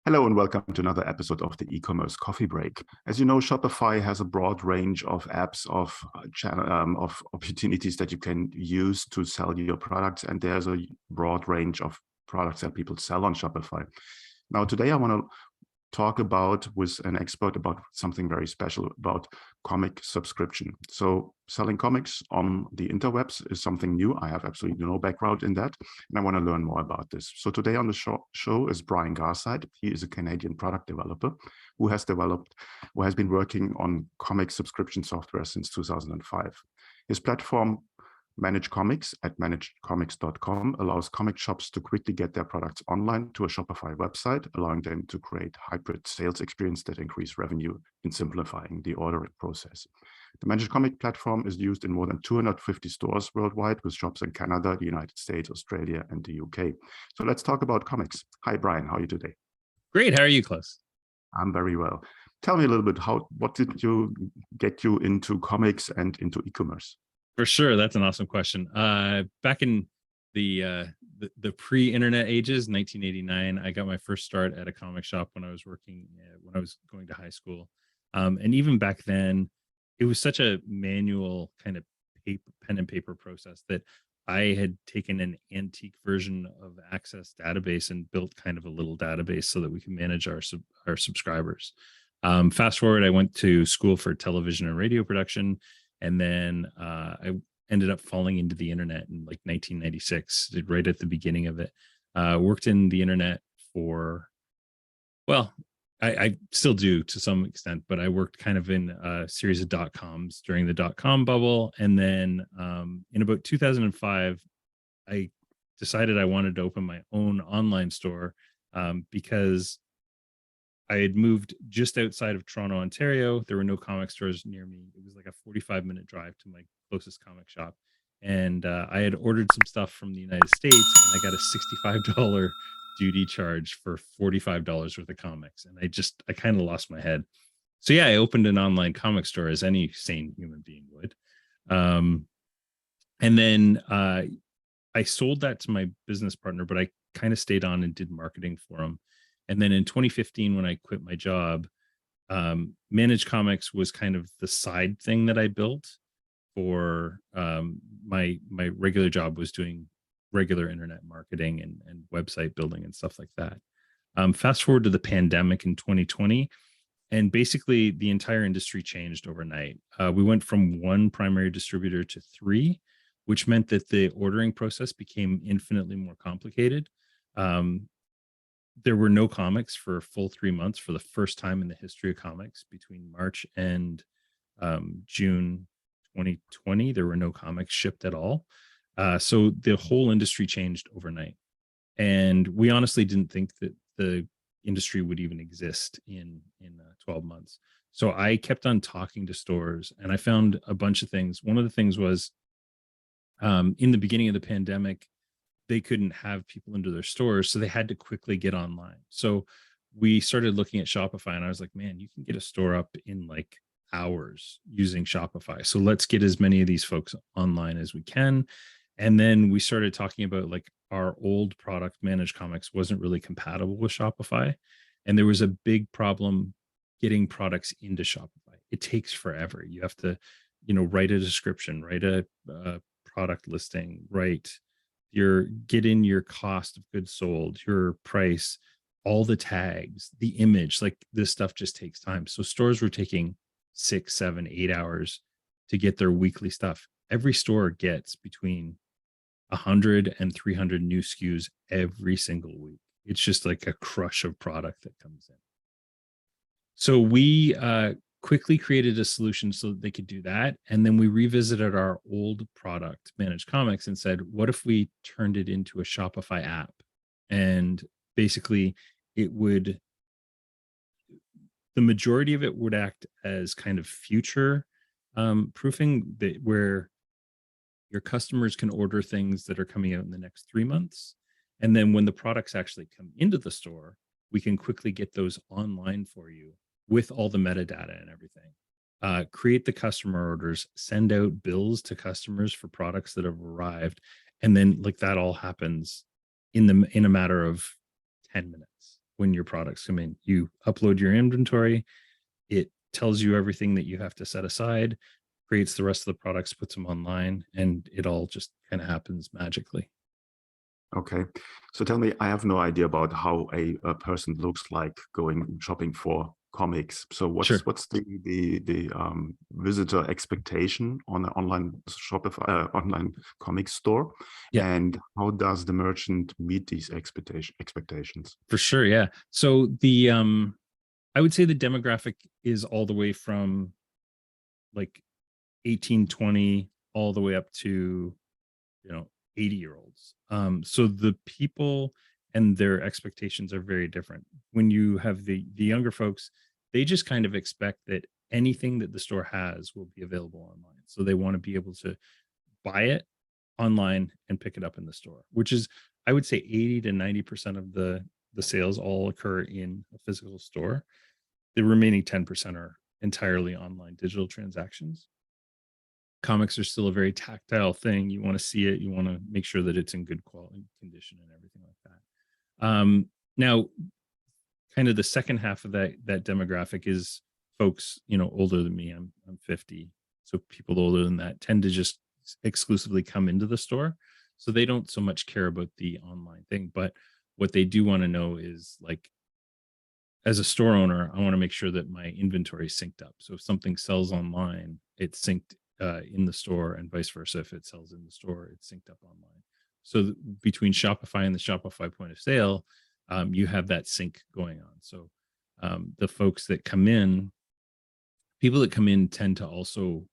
Hello and welcome to another episode of the e-commerce coffee break. As you know, Shopify has a broad range of apps, of opportunities that you can use to sell your products, and there's a broad range of products that people sell on Shopify. Now, today I want to talk with an expert about something very special about comic subscription. So selling comics on the interwebs is something new. I have absolutely no background in that, and I want to learn more about this. So today on the show is Brian Garside. He is a Canadian product developer who has been working on comic subscription software since 2005. His platform, Manage Comics at managedcomics.com, allows comic shops to quickly get their products online to a Shopify website, allowing them to create hybrid sales experience that increase revenue and simplifying the ordering process. The Managed Comic platform is used in more than 250 stores worldwide, with shops in Canada, the United States, Australia, and the UK. So let's talk about comics. Hi, Brian. How are you today? Great. How are you, Klaus? I'm very well. Tell me a little bit, what did you get you into comics and into e-commerce? For sure, that's an awesome question. Back in the pre-internet ages, 1989, I got my first start at a comic shop when I was going to high school. And even back then, it was such a manual kind of pen and paper process that I had taken an antique version of Access database and built kind of a little database so that we can manage our subscribers. Fast forward, I went to school for television and radio production. And then I ended up falling into the internet in like 1996, right at the beginning of it. Worked in the internet I still do to some extent, but I worked kind of in a series of .coms during the .com bubble. And then in about 2005, I decided I wanted to open my own online store because I had moved just outside of Toronto, Ontario. There were no comic stores near me. It was like a 45-minute drive to my closest comic shop. And I had ordered some stuff from the United States, and I got a $65 duty charge for $45 worth of comics. And I kind of lost my head. So yeah, I opened an online comic store as any sane human being would. And then I sold that to my business partner, but I kind of stayed on and did marketing for him. And then in 2015, when I quit my job, Managed Comics was kind of the side thing that I built for my regular job was doing regular internet marketing and website building and stuff like that. Fast forward to the pandemic in 2020, and basically the entire industry changed overnight. We went from one primary distributor to three, which meant that the ordering process became infinitely more complicated. There were no comics for a full 3 months for the first time in the history of comics. Between March and June 2020, there were no comics shipped at all. So the whole industry changed overnight. And we honestly didn't think that the industry would even exist in 12 months. So I kept on talking to stores, and I found a bunch of things. One of the things was in the beginning of the pandemic, they couldn't have people into their stores, so they had to quickly get online. So we started looking at Shopify, and I was like, man, you can get a store up in like hours using Shopify. So let's get as many of these folks online as we can. And then we started talking about like our old product, Managed Comics, wasn't really compatible with Shopify. And there was a big problem getting products into Shopify. It takes forever. You have to, write a description, write a product listing, get in your cost of goods sold, your price, all the tags, the image, like this stuff just takes time. So stores were taking 6, 7, 8 hours to get their weekly stuff. Every store gets between 100 and 300 new SKUs every single week. It's just like a crush of product that comes in. So we quickly created a solution so that they could do that. And then we revisited our old product, Managed Comics, and said, what if we turned it into a Shopify app? And basically the majority of it would act as kind of future proofing, where your customers can order things that are coming out in the next 3 months. And then when the products actually come into the store, we can quickly get those online for you with all the metadata and everything. Create the customer orders, send out bills to customers for products that have arrived. And then like that all happens in a matter of 10 minutes. when your products come in. You upload your inventory, it tells you everything that you have to set aside, creates the rest of the products, puts them online, and it all just kind of happens magically. Okay. So tell me, I have no idea about how a person looks like going shopping for comics. So Sure. what's the visitor expectation on an online Shopify online comic store? Yeah. And how does the merchant meet these expectations? For sure. Yeah. So I would say the demographic is all the way from like 18, 20, all the way up to, 80-year-olds. So the people and their expectations are very different. When you have the younger folks, they just kind of expect that anything that the store has will be available online. So they want to be able to buy it online and pick it up in the store, which is, I would say, 80 to 90% of the sales all occur in a physical store. The remaining 10% are entirely online digital transactions. Comics are still a very tactile thing. You want to see it, you want to make sure that it's in good quality condition and everything like that. Now, kind of the second half of that demographic is folks, older than me. I'm 50, so people older than that tend to just exclusively come into the store, so they don't so much care about the online thing. But what they do want to know is, like, as a store owner, I want to make sure that my inventory is synced up. So if something sells online, it's synced in the store, and vice versa. If it sells in the store, it's synced up online. So between Shopify and the Shopify point of sale, you have that sync going on. So the folks that come in, people that come in tend to also,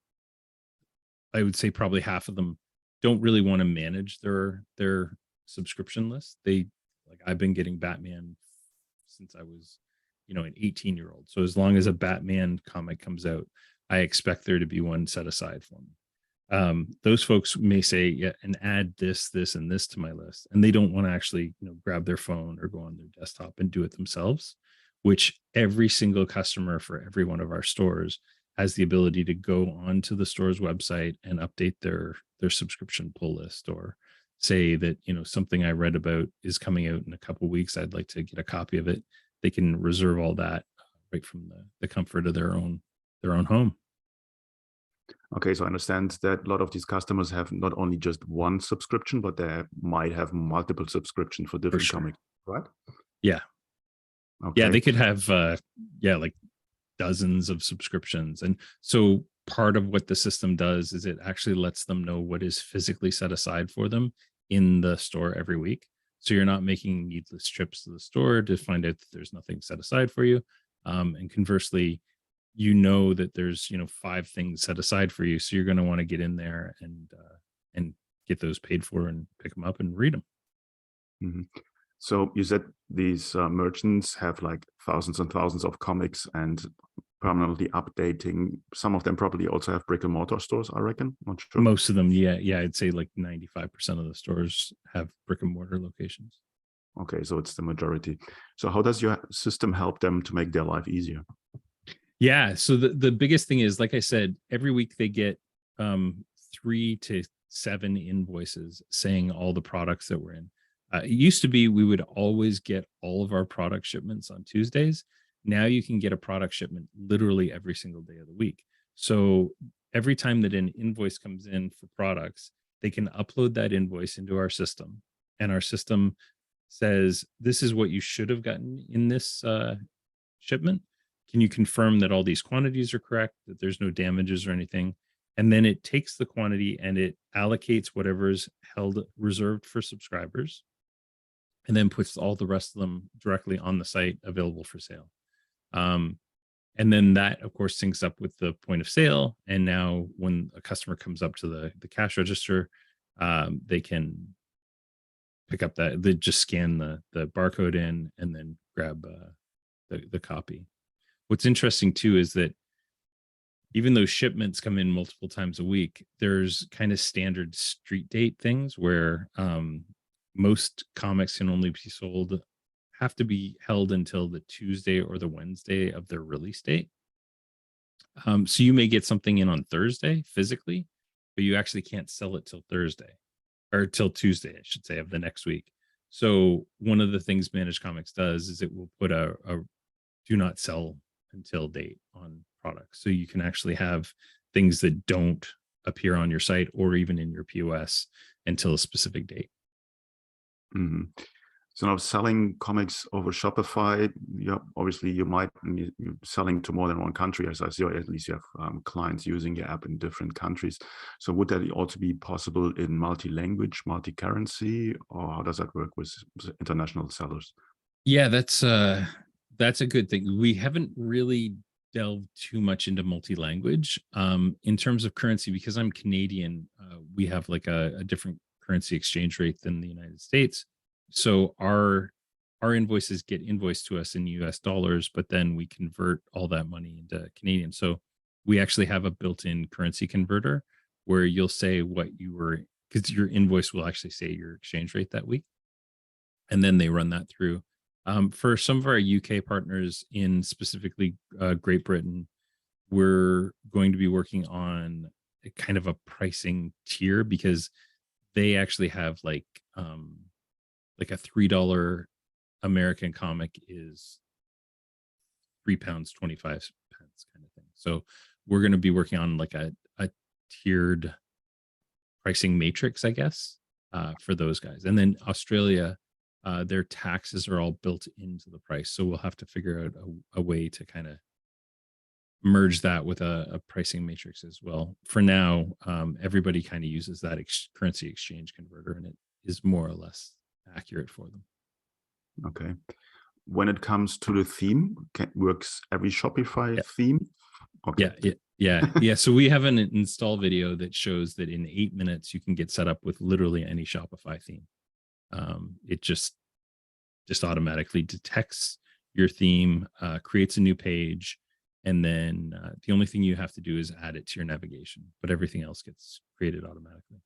I would say probably half of them don't really want to manage their subscription list. Like, I've been getting Batman since I was, an 18-year-old. So as long as a Batman comic comes out, I expect there to be one set aside for me. Those folks may say, yeah, and add this, and this to my list. And they don't want to actually, grab their phone or go on their desktop and do it themselves, which every single customer for every one of our stores has the ability to go onto the store's website and update their subscription pull list, or say that, something I read about is coming out in a couple of weeks. I'd like to get a copy of it. They can reserve all that right from the comfort of their own home. Okay, so I understand that a lot of these customers have not only just one subscription, but they might have multiple subscription for For different sure. comics, right? Yeah. Yeah, Okay. they could have like dozens of subscriptions. And so part of what the system does is it actually lets them know what is physically set aside for them in the store every week. So you're not making needless trips to the store to find out that there's nothing set aside for you. And conversely, that there's 5 things set aside for you, so you're going to want to get in there and get those paid for and pick them up and read them. Mhm. So you said these merchants have like thousands and thousands of comics and permanently updating. Some of them probably also have brick and mortar stores, I reckon. Not sure. Most of them, yeah, I'd say like 95% of the stores have brick and mortar locations. Okay, so it's the majority. So how does your system help them to make their life easier? Yeah. So the biggest thing is, like I said, every week they get 3 to 7 invoices saying all the products that we're in. It used to be we would always get all of our product shipments on Tuesdays. Now you can get a product shipment literally every single day of the week. So every time that an invoice comes in for products, they can upload that invoice into our system, and our system says, this is what you should have gotten in this shipment. Can you confirm that all these quantities are correct, that there's no damages or anything? And then it takes the quantity and it allocates whatever's held reserved for subscribers, and then puts all the rest of them directly on the site available for sale. Um, and then that, of course, syncs up with the point of sale. And now when a customer comes up to the cash register, they can pick up they just scan the barcode in and then grab the copy. What's interesting too is that even though shipments come in multiple times a week, there's kind of standard street date things where most comics can only be sold, have to be held until the Tuesday or the Wednesday of their release date. So you may get something in on Thursday physically, but you actually can't sell it till Thursday, or till Tuesday, I should say, of the next week. So one of the things Managed Comics does is it will put a do not sell until date on products. So you can actually have things that don't appear on your site or even in your POS until a specific date. Mhm. So now selling comics over Shopify, yeah, obviously you're selling to more than one country, as I see, or at least you have clients using your app in different countries. So would that also be possible in multi-language, multi-currency, or how does that work with international sellers? Yeah, that's a good thing. We haven't really delved too much into multi-language. In terms of currency, because I'm Canadian, we have like a different currency exchange rate than the United States. So our invoices get invoiced to us in US dollars, but then we convert all that money into Canadian. So we actually have a built-in currency converter where you'll say what you were, because your invoice will actually say your exchange rate that week, and then they run that through. For some of our UK partners in specifically Great Britain, we're going to be working on a kind of a pricing tier because they actually have like a $3 American comic is £3 25 kind of thing. So we're going to be working on like a tiered pricing matrix, I guess, for those guys. And then Australia, their taxes are all built into the price. So we'll have to figure out a way to kind of merge that with a pricing matrix as well. For now, everybody kind of uses that currency exchange converter, and it is more or less accurate for them. Okay. When it comes to the theme, works every Shopify Yeah. theme? Okay. Yeah. So we have an install video that shows that in 8 minutes you can get set up with literally any Shopify theme. It just automatically detects your theme, creates a new page, and then the only thing you have to do is add it to your navigation, but everything else gets created automatically.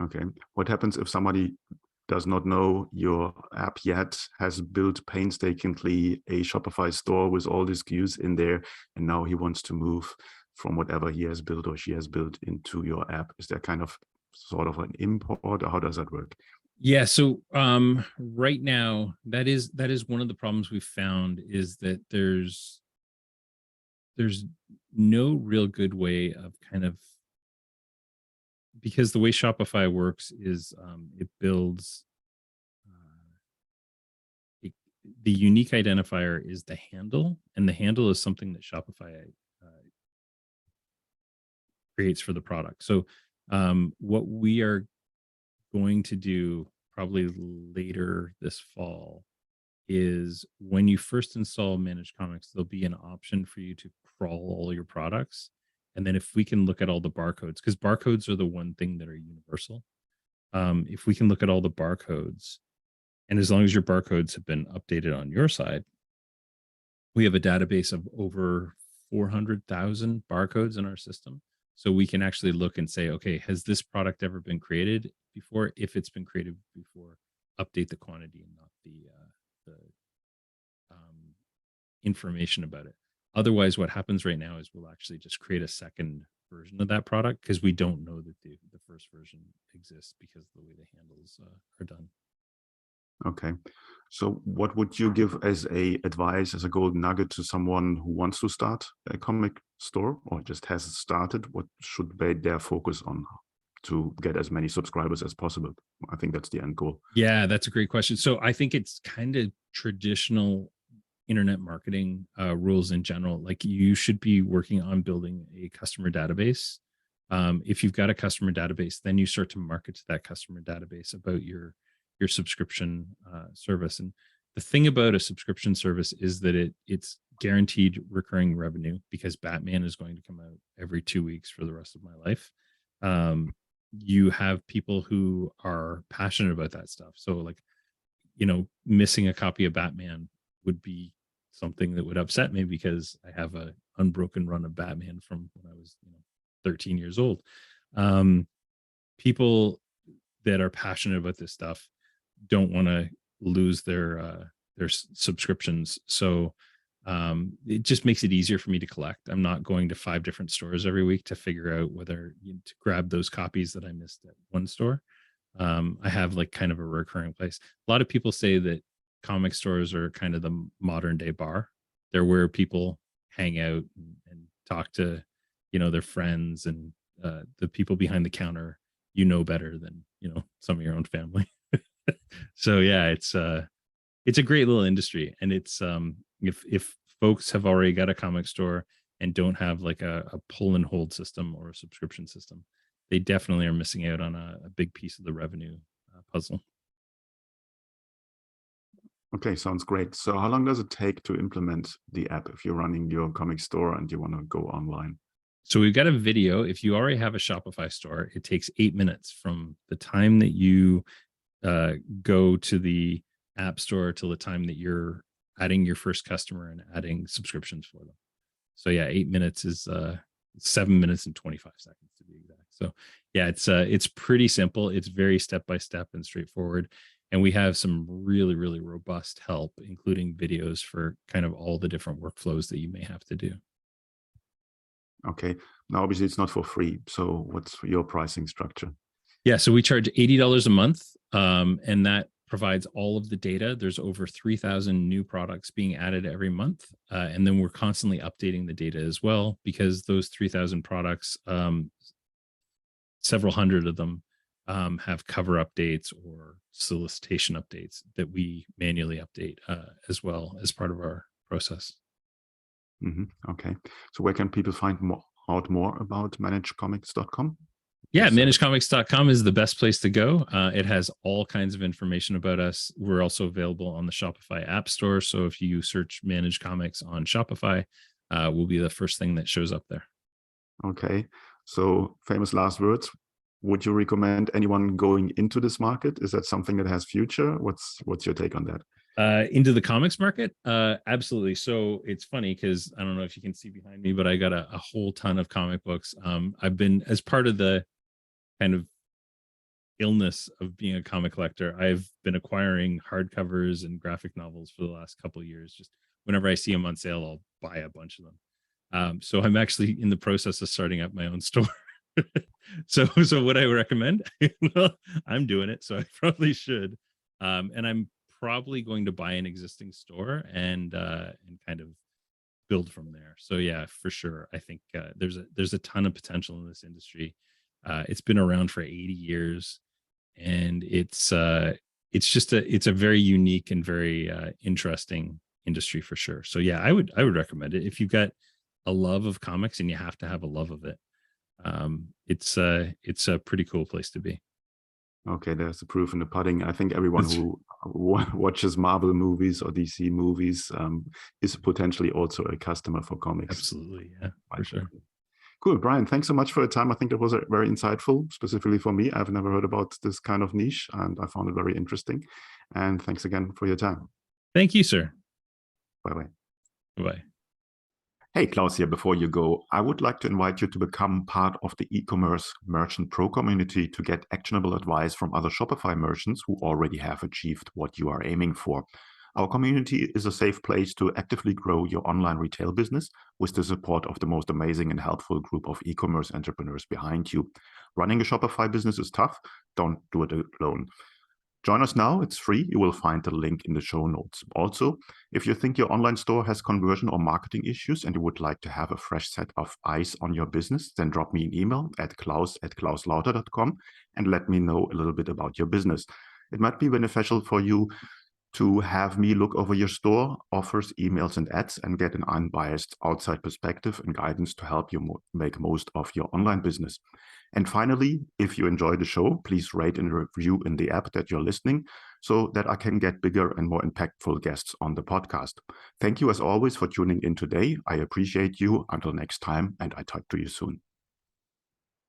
Okay. What happens if somebody does not know your app yet, has built painstakingly a Shopify store with all these SKUs in there, and now he wants to move from whatever he has built or she has built into your app? Is there kind of sort of an import, or how does that work? Yeah, so right now that is one of the problems we've found is that there's no real good way of kind of, because the way Shopify works is it builds uh, it, the unique identifier is the handle, and the handle is something that Shopify creates for the product. So what we are going to do probably later this fall is when you first install Managed Comics, there'll be an option for you to crawl all your products. And then if we can look at all the barcodes, because barcodes are the one thing that are universal. If we can look at all the barcodes, and as long as your barcodes have been updated on your side, we have a database of over 400,000 barcodes in our system. So we can actually look and say, okay, has this product ever been created before? If it's been created before, update the quantity and not the information about it. Otherwise, what happens right now is we'll actually just create a second version of that product because we don't know that the first version exists because of the way the handles are done. Okay. So what would you give as a advice, as a golden nugget to someone who wants to start a comic store or just has started? What should be their focus on to get as many subscribers as possible? I think that's the end goal. Yeah, that's a great question. So I think it's kind of traditional internet marketing rules in general. Like you should be working on building a customer database. If you've got a customer database, then you start to market to that customer database about your subscription service. And the thing about a subscription service is that it's guaranteed recurring revenue because Batman is going to come out every 2 weeks for the rest of my life. You have people who are passionate about that stuff. So like, missing a copy of Batman would be something that would upset me because I have a unbroken run of Batman from when I was 13 years old. People that are passionate about this stuff don't want to lose their subscriptions. So it just makes it easier for me to collect. I'm not going to 5 different stores every week to figure out whether to grab those copies that I missed at one store. I have like kind of a recurring place. A lot of people say that comic stores are kind of the modern day bar. They're where people hang out and talk to, their friends and the people behind the counter. Better than some of your own family. So yeah, it's a great little industry, and it's if folks have already got a comic store and don't have like a pull and hold system or a subscription system, they definitely are missing out on a big piece of the revenue puzzle. Okay, sounds great. So how long does it take to implement the app if you're running your comic store and you want to go online? So we've got a video. If you already have a Shopify store, it takes 8 minutes from the time that you go to the app store till the time that you're adding your first customer and adding subscriptions for them. So yeah, 8 minutes is 7 minutes and 25 seconds to be exact. So yeah, it's pretty simple. It's very step by step and straightforward. And we have some really, really robust help, including videos for kind of all the different workflows that you may have to do. Okay. Now, obviously, it's not for free. So what's your pricing structure? Yeah, so we charge $80 a month, and that provides all of the data. There's over 3,000 new products being added every month, and then we're constantly updating the data as well, because those 3,000 products, several hundred of them have cover updates or solicitation updates that we manually update as well as part of our process. Okay. So where can people find out more about managedcomics.com? Yeah, managedcomics.com is the best place to go. It has all kinds of information about us. We're also available on the Shopify App Store. So if you search Managed Comics on Shopify, we'll be the first thing that shows up there. Okay. So famous last words. Would you recommend anyone going into this market? Is that something that has future? What's your take on that? Into the comics market? Absolutely. So it's funny because I don't know if you can see behind me, but I got a whole ton of comic books. I've been, as part of the kind of illness of being a comic collector, I've been acquiring hardcovers and graphic novels for the last couple of years. Just whenever I see them on sale, I'll buy a bunch of them. So I'm actually in the process of starting up my own store. So what I recommend? Well, I'm doing it, so I probably should. And I'm probably going to buy an existing store and kind of build from there. So yeah, for sure. I think there's a ton of potential in this industry. It's been around for 80 years, and it's a very unique and very interesting industry for sure. So yeah, I would recommend it if you've got a love of comics, and you have to have a love of it. It's a pretty cool place to be. Okay, there's the proof in the pudding. I think everyone who watches Marvel movies or DC movies is potentially also a customer for comics. Absolutely, yeah, for sure. Cool, Brian, thanks so much for your time. I think that was very insightful, specifically for me. I've never heard about this kind of niche, and I found it very interesting. And thanks again for your time. Thank you, sir. Bye-bye. Bye. Hey, Klaus here. Before you go, I would like to invite you to become part of the e-commerce merchant pro community to get actionable advice from other Shopify merchants who already have achieved what you are aiming for. Our community is a safe place to actively grow your online retail business with the support of the most amazing and helpful group of e-commerce entrepreneurs behind you. Running a Shopify business is tough. Don't do it alone. Join us now. It's free. You will find the link in the show notes. Also, if you think your online store has conversion or marketing issues and you would like to have a fresh set of eyes on your business, then drop me an email at klaus@klauslauter.com and let me know a little bit about your business. It might be beneficial for you to have me look over your store, offers, emails, and ads, and get an unbiased outside perspective and guidance to help you make most of your online business. And finally, if you enjoy the show, please rate and review in the app that you're listening so that I can get bigger and more impactful guests on the podcast. Thank you as always for tuning in today. I appreciate you. Until next time, and I talk to you soon.